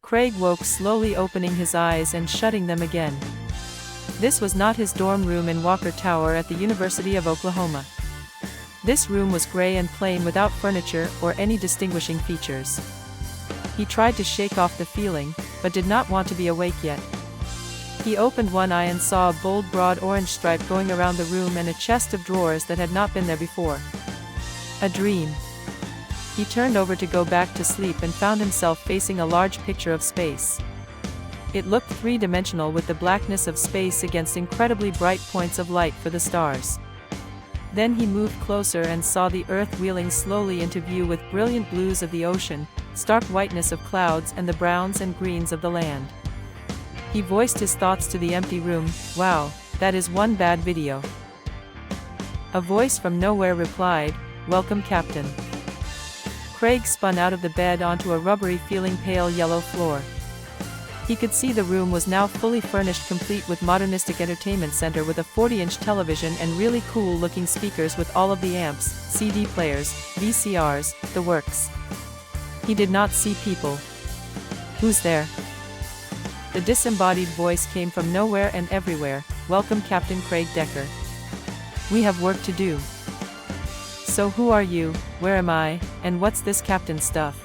Craig woke, slowly opening his eyes and shutting them again. This was not his dorm room in Walker Tower at the University of Oklahoma. This room was gray and plain, without furniture or any distinguishing features. He tried to shake off the feeling, but did not want to be awake yet. He opened one eye and saw a bold, broad orange stripe going around the room and a chest of drawers that had not been there before. A dream. He turned over to go back to sleep and found himself facing a large picture of space. It looked three-dimensional, with the blackness of space against incredibly bright points of light for the stars. Then he moved closer and saw the Earth wheeling slowly into view, with brilliant blues of the ocean, stark whiteness of clouds, and the browns and greens of the land. He voiced his thoughts to the empty room. "Wow, that is one bad video." A voice from nowhere replied, "Welcome, Captain." Craig spun out of the bed onto a rubbery-feeling pale yellow floor. He could see the room was now fully furnished, complete with modernistic entertainment center with a 40-inch television and really cool-looking speakers with all of the amps, CD players, VCRs, the works. He did not see people. "Who's there?" The disembodied voice came from nowhere and everywhere. "Welcome, Captain Craig Decker. We have work to do." "So who are you, where am I, and what's this captain stuff?"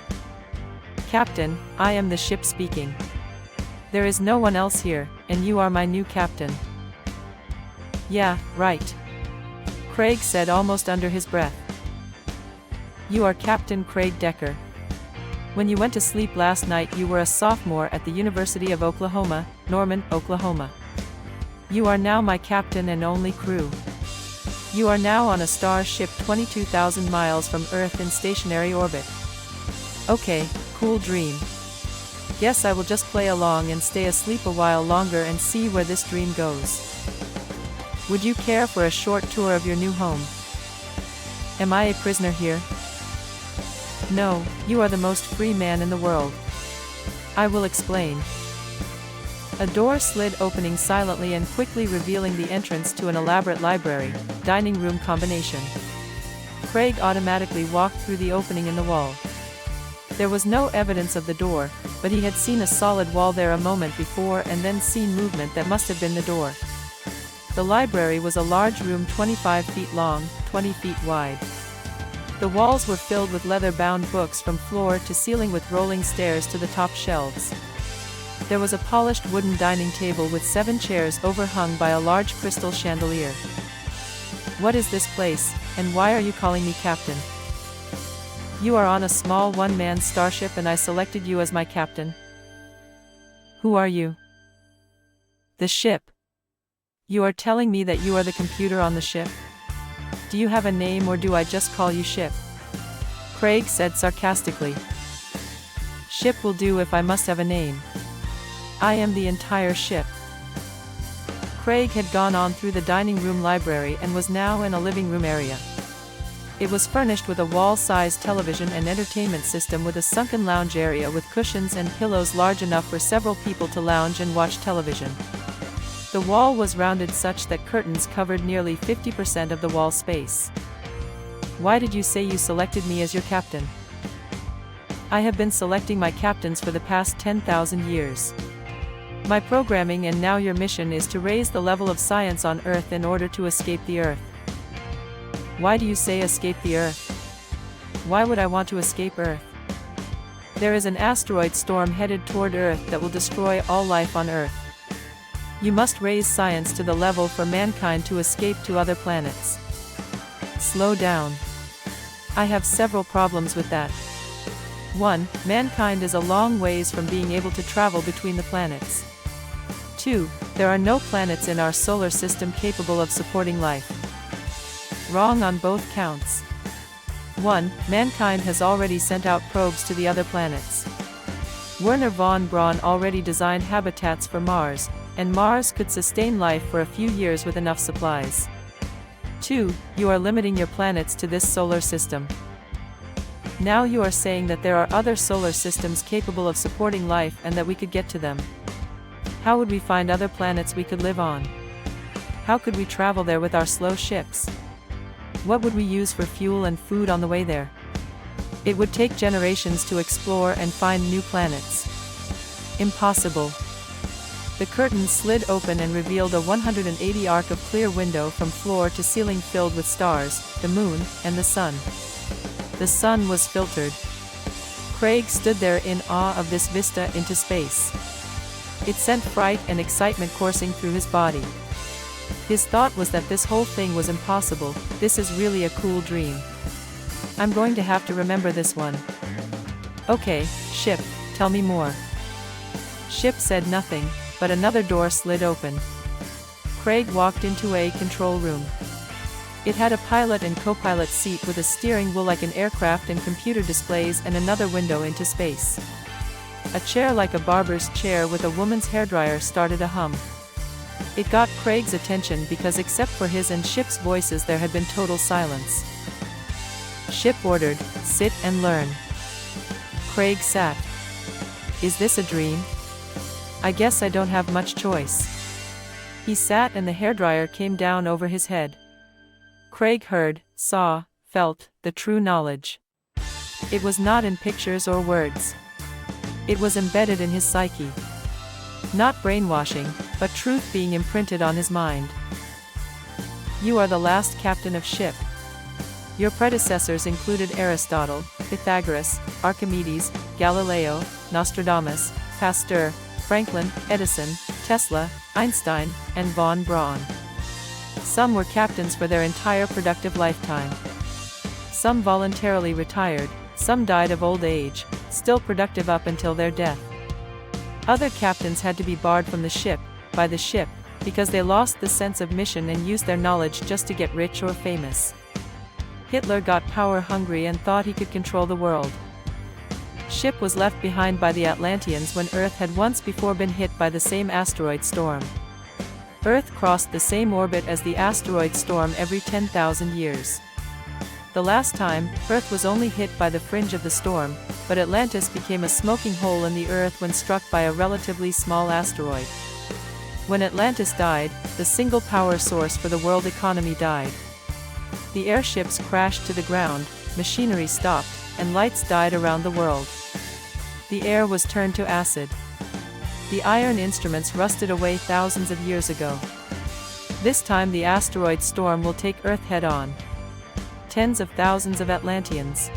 "Captain, I am the ship speaking. There is no one else here, and you are my new captain." "Yeah, right," Craig said almost under his breath. "You are Captain Craig Decker. When you went to sleep last night, you were a sophomore at the University of Oklahoma, Norman, Oklahoma. You are now my captain and only crew. You are now on a star ship 22,000 miles from Earth in stationary orbit." "Okay, cool dream. Guess I will just play along and stay asleep a while longer and see where this dream goes. Would you care for a short tour of your new home? Am I a prisoner here?" "No, you are the most free man in the world. I will explain." A door slid, opening silently and quickly, revealing the entrance to an elaborate library, dining room combination. Craig automatically walked through the opening in the wall. There was no evidence of the door, but he had seen a solid wall there a moment before and then seen movement that must have been the door. The library was a large room 25 feet long, 20 feet wide. The walls were filled with leather-bound books from floor to ceiling, with rolling stairs to the top shelves. There was a polished wooden dining table with 7 chairs overhung by a large crystal chandelier. "What is this place, and why are you calling me captain?" "You are on a small one-man starship and I selected you as my captain." "Who are you?" "The ship." "You are telling me that you are the computer on the ship? Do you have a name, or do I just call you Ship?" Craig said sarcastically. "Ship will do if I must have a name. I am the entire ship." Craig had gone on through the dining room library and was now in a living room area. It was furnished with a wall-sized television and entertainment system, with a sunken lounge area with cushions and pillows large enough for several people to lounge and watch television. The wall was rounded such that curtains covered nearly 50% of the wall space. "Why did you say you selected me as your captain?" "I have been selecting my captains for the past 10,000 years. My programming and now your mission is to raise the level of science on Earth in order to escape the Earth." "Why do you say escape the Earth? Why would I want to escape Earth? There is an asteroid storm headed toward Earth that will destroy all life on Earth. You must raise science to the level for mankind to escape to other planets." "Slow down. I have several problems with that. 1. Mankind is a long ways from being able to travel between the planets. 2. There are no planets in our solar system capable of supporting life." "Wrong on both counts. 1. Mankind has already sent out probes to the other planets. Wernher von Braun already designed habitats for Mars, and Mars could sustain life for a few years with enough supplies. 2. You are limiting your planets to this solar system. Now you are saying that there are other solar systems capable of supporting life and that we could get to them. How would we find other planets we could live on? How could we travel there with our slow ships? What would we use for fuel and food on the way there? It would take generations to explore and find new planets. Impossible. The curtains slid open and revealed a 180 arc of clear window from floor to ceiling filled with stars, the moon, and the sun. The sun was filtered. Craig stood there in awe of this vista into space. It sent fright and excitement coursing through his body. His thought was that this whole thing was impossible. This is really a cool dream. I'm going to have to remember this one. Okay, Ship, tell me more. Ship said nothing, but another door slid open. Craig walked into a control room. It had a pilot and co-pilot seat with a steering wheel like an aircraft and computer displays and another window into space. A chair like a barber's chair with a woman's hairdryer started to hum. It got Craig's attention because except for his and Ship's voices there had been total silence. Ship ordered, "Sit and learn." Craig sat. Is this a dream? I guess I don't have much choice. He sat and the hairdryer came down over his head. Craig heard, saw, felt, the true knowledge. It was not in pictures or words. It was embedded in his psyche. Not brainwashing, but truth being imprinted on his mind. You are the last captain of Ship. Your predecessors included Aristotle, Pythagoras, Archimedes, Galileo, Nostradamus, Pasteur, Franklin, Edison, Tesla, Einstein, and von Braun. Some were captains for their entire productive lifetime. Some voluntarily retired, some died of old age, still productive up until their death. Other captains had to be barred from the ship, by the ship, because they lost the sense of mission and used their knowledge just to get rich or famous. Hitler got power hungry and thought he could control the world. Ship was left behind by the Atlanteans when Earth had once before been hit by the same asteroid storm. Earth crossed the same orbit as the asteroid storm every 10,000 years. The last time, Earth was only hit by the fringe of the storm, but Atlantis became a smoking hole in the Earth when struck by a relatively small asteroid. When Atlantis died, the single power source for the world economy died. The airships crashed to the ground, machinery stopped, and lights died around the world. The air was turned to acid. The iron instruments rusted away thousands of years ago. This time the asteroid storm will take Earth head-on. Tens of thousands of Atlanteans,